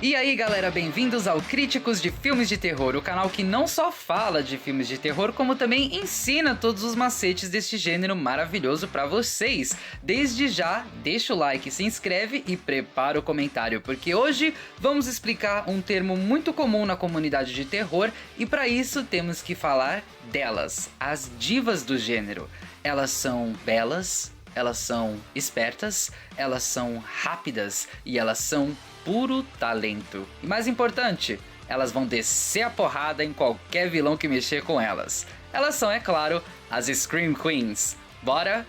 E aí galera, bem-vindos ao Críticos de Filmes de Terror, o canal que não só fala de filmes de terror, como também ensina todos os macetes deste gênero maravilhoso pra vocês. Desde já, deixa o like, se inscreve e prepara o comentário, porque hoje vamos explicar um termo muito comum na comunidade de terror e pra isso temos que falar delas, as divas do gênero. Elas são belas, elas são espertas, elas são rápidas e elas são puro talento. E mais importante, elas vão descer a porrada em qualquer vilão que mexer com elas. Elas são, é claro, as Scream Queens. Bora?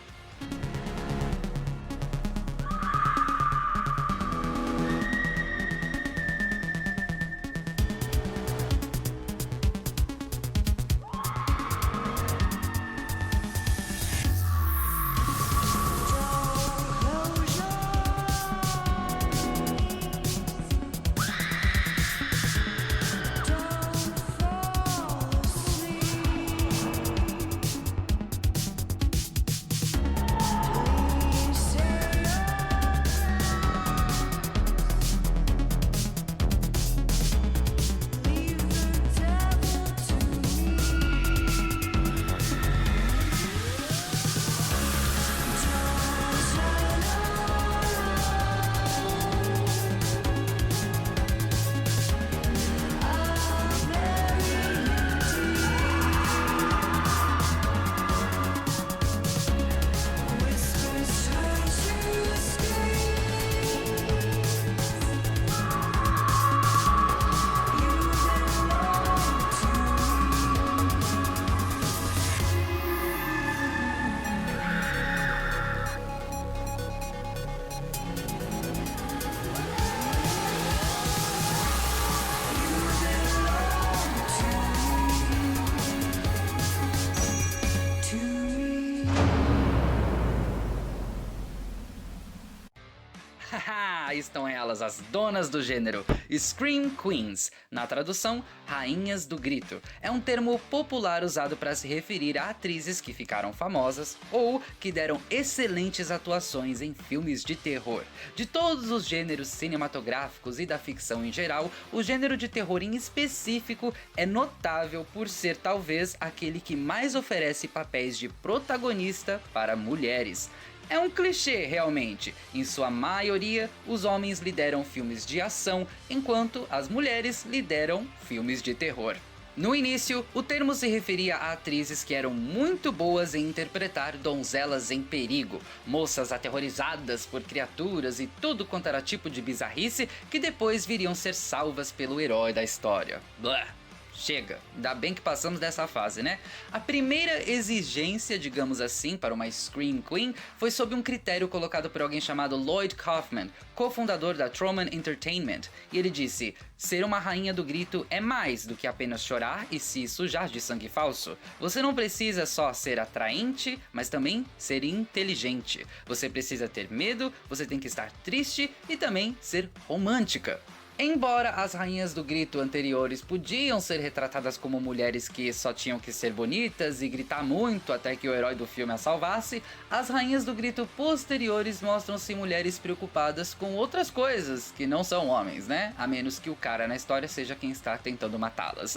Haha, estão elas, as donas do gênero, Scream Queens, na tradução, rainhas do grito. É um termo popular usado para se referir a atrizes que ficaram famosas ou que deram excelentes atuações em filmes de terror. De todos os gêneros cinematográficos e da ficção em geral, o gênero de terror em específico é notável por ser talvez aquele que mais oferece papéis de protagonista para mulheres. É um clichê realmente, em sua maioria os homens lideram filmes de ação, enquanto as mulheres lideram filmes de terror. No início, o termo se referia a atrizes que eram muito boas em interpretar donzelas em perigo, moças aterrorizadas por criaturas e tudo quanto era tipo de bizarrice que depois viriam ser salvas pelo herói da história. Blá. Chega, ainda bem que passamos dessa fase, né? A primeira exigência, digamos assim, para uma Scream Queen foi sob um critério colocado por alguém chamado Lloyd Kaufman, cofundador da Troma Entertainment, e ele disse: ser uma rainha do grito é mais do que apenas chorar e se sujar de sangue falso. Você não precisa só ser atraente, mas também ser inteligente. Você precisa ter medo, você tem que estar triste e também ser romântica. Embora as rainhas do grito anteriores podiam ser retratadas como mulheres que só tinham que ser bonitas e gritar muito até que o herói do filme as salvasse, as rainhas do grito posteriores mostram-se mulheres preocupadas com outras coisas que não são homens, né? A menos que o cara na história seja quem está tentando matá-las.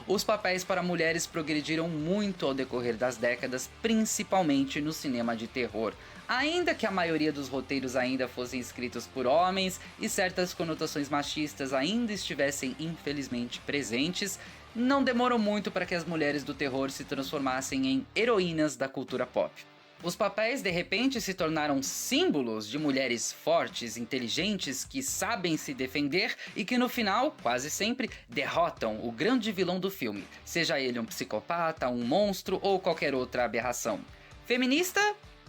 Os papéis para mulheres progrediram muito ao decorrer das décadas, principalmente no cinema de terror. Ainda que a maioria dos roteiros ainda fossem escritos por homens e certas conotações machistas ainda estivessem infelizmente presentes, não demorou muito para que as mulheres do terror se transformassem em heroínas da cultura pop. Os papéis de repente se tornaram símbolos de mulheres fortes, inteligentes, que sabem se defender e que no final, quase sempre, derrotam o grande vilão do filme, seja ele um psicopata, um monstro ou qualquer outra aberração. Feminista?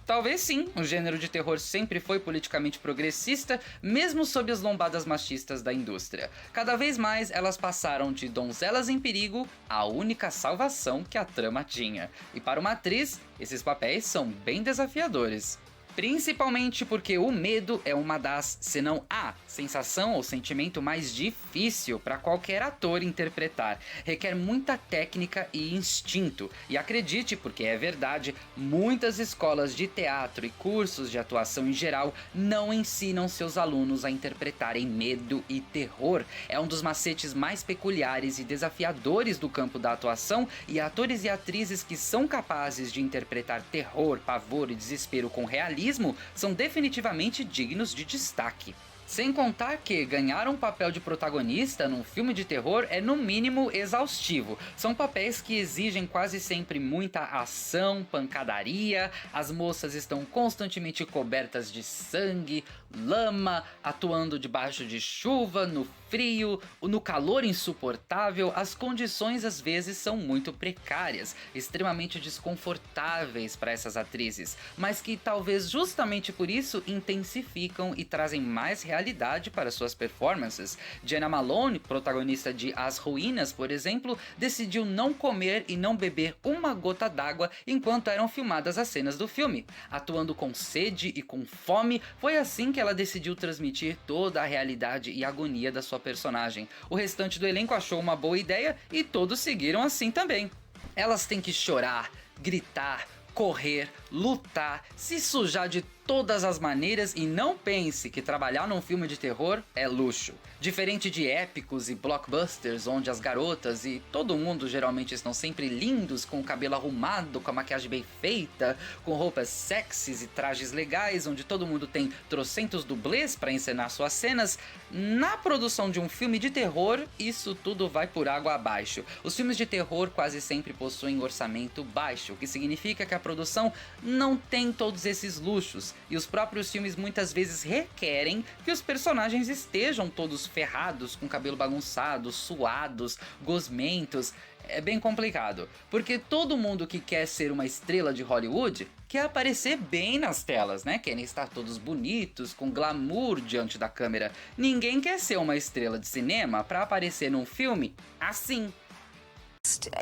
Talvez sim, o gênero de terror sempre foi politicamente progressista, mesmo sob as lombadas machistas da indústria. Cada vez mais elas passaram de donzelas em perigo à única salvação que a trama tinha. E para uma atriz, esses papéis são bem desafiadores. Principalmente porque o medo é uma das, se não a, sensação ou sentimento mais difícil para qualquer ator interpretar. Requer muita técnica e instinto. E acredite, porque é verdade, muitas escolas de teatro e cursos de atuação em geral não ensinam seus alunos a interpretarem medo e terror. É um dos macetes mais peculiares e desafiadores do campo da atuação, e atores e atrizes que são capazes de interpretar terror, pavor e desespero com realismo são definitivamente dignos de destaque. Sem contar que ganhar um papel de protagonista num filme de terror é no mínimo exaustivo. São papéis que exigem quase sempre muita ação, pancadaria, as moças estão constantemente cobertas de sangue, lama, atuando debaixo de chuva, no frio, no calor insuportável. As condições às vezes são muito precárias, extremamente desconfortáveis para essas atrizes, mas que talvez justamente por isso intensificam e trazem mais realidade para suas performances. Jena Malone, protagonista de As Ruínas, por exemplo, decidiu não comer e não beber uma gota d'água enquanto eram filmadas as cenas do filme. Atuando com sede e com fome, foi assim que ela decidiu transmitir toda a realidade e agonia da sua personagem. O restante do elenco achou uma boa ideia e todos seguiram assim também. Elas têm que chorar, gritar, correr, lutar, se sujar de todas as maneiras, e não pense que trabalhar num filme de terror é luxo. Diferente de épicos e blockbusters, onde as garotas e todo mundo geralmente estão sempre lindos, com o cabelo arrumado, com a maquiagem bem feita, com roupas sexys e trajes legais, onde todo mundo tem trocentos dublês para encenar suas cenas, na produção de um filme de terror, isso tudo vai por água abaixo. Os filmes de terror quase sempre possuem orçamento baixo, o que significa que a produção não tem todos esses luxos, e os próprios filmes muitas vezes requerem que os personagens estejam todos ferrados, com cabelo bagunçado, suados, gosmentos. É bem complicado, porque todo mundo que quer ser uma estrela de Hollywood quer aparecer bem nas telas, né? Querem estar todos bonitos, com glamour diante da câmera. Ninguém quer ser uma estrela de cinema para aparecer num filme assim.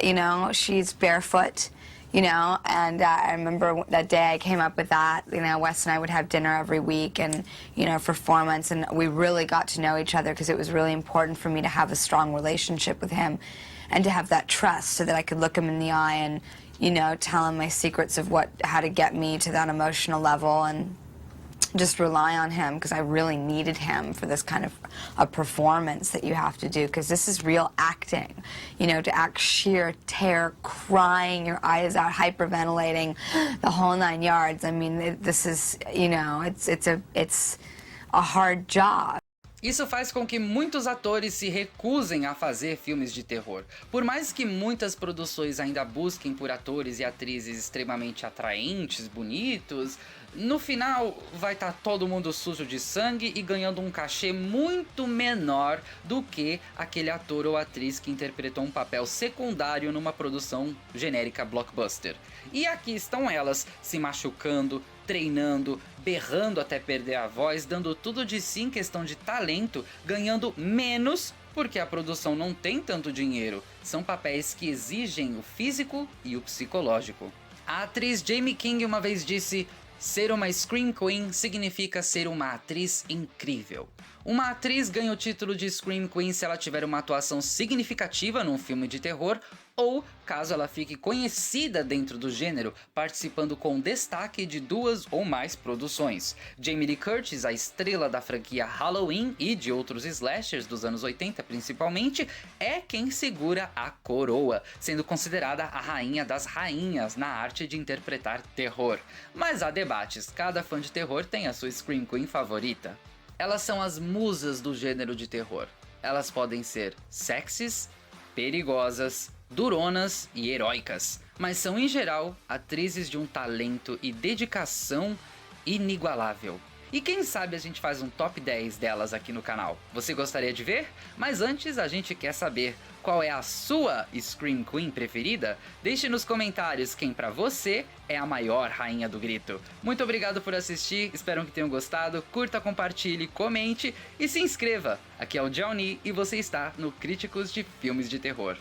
You know, she's barefoot. You know, and I remember that day I came up with that. You know, Wes and I would have dinner every week, and you know, for 4 months, and we really got to know each other because it was really important for me to have a strong relationship with him, and to have that trust so that I could look him in the eye and, you know, tell him my secrets of how to get me to that emotional level, and just rely on him because I really needed him for this kind of a performance that you have to do, because this is real acting, you know, to act sheer terror, crying your eyes out, hyperventilating, the whole 9 yards. I mean, this is, you know, it's a hard job. Isso faz com que muitos atores se recusem a fazer filmes de terror. Por mais que muitas produções ainda busquem por atores e atrizes extremamente atraentes, bonitos, no final vai estar todo mundo sujo de sangue e ganhando um cachê muito menor do que aquele ator ou atriz que interpretou um papel secundário numa produção genérica blockbuster. E aqui estão elas, se machucando, treinando, berrando até perder a voz, dando tudo de si em questão de talento, ganhando menos porque a produção não tem tanto dinheiro. São papéis que exigem o físico e o psicológico. A atriz Jaime King uma vez disse: ser uma Scream Queen significa ser uma atriz incrível. Uma atriz ganha o título de Scream Queen se ela tiver uma atuação significativa num filme de terror, ou caso ela fique conhecida dentro do gênero, participando com destaque de 2 ou mais produções. Jamie Lee Curtis, a estrela da franquia Halloween e de outros slashers dos anos 80 principalmente, é quem segura a coroa, sendo considerada a rainha das rainhas na arte de interpretar terror. Mas há debates, cada fã de terror tem a sua Scream Queen favorita. Elas são as musas do gênero de terror. Elas podem ser sexys, perigosas, duronas e heróicas, mas são em geral atrizes de um talento e dedicação inigualável. E quem sabe a gente faz um top 10 delas aqui no canal. Você gostaria de ver? Mas antes a gente quer saber qual é a sua Scream Queen preferida? Deixe nos comentários quem pra você é a maior rainha do grito. Muito obrigado por assistir, espero que tenham gostado. Curta, compartilhe, comente e se inscreva. Aqui é o Johnny e você está no Críticos de Filmes de Terror.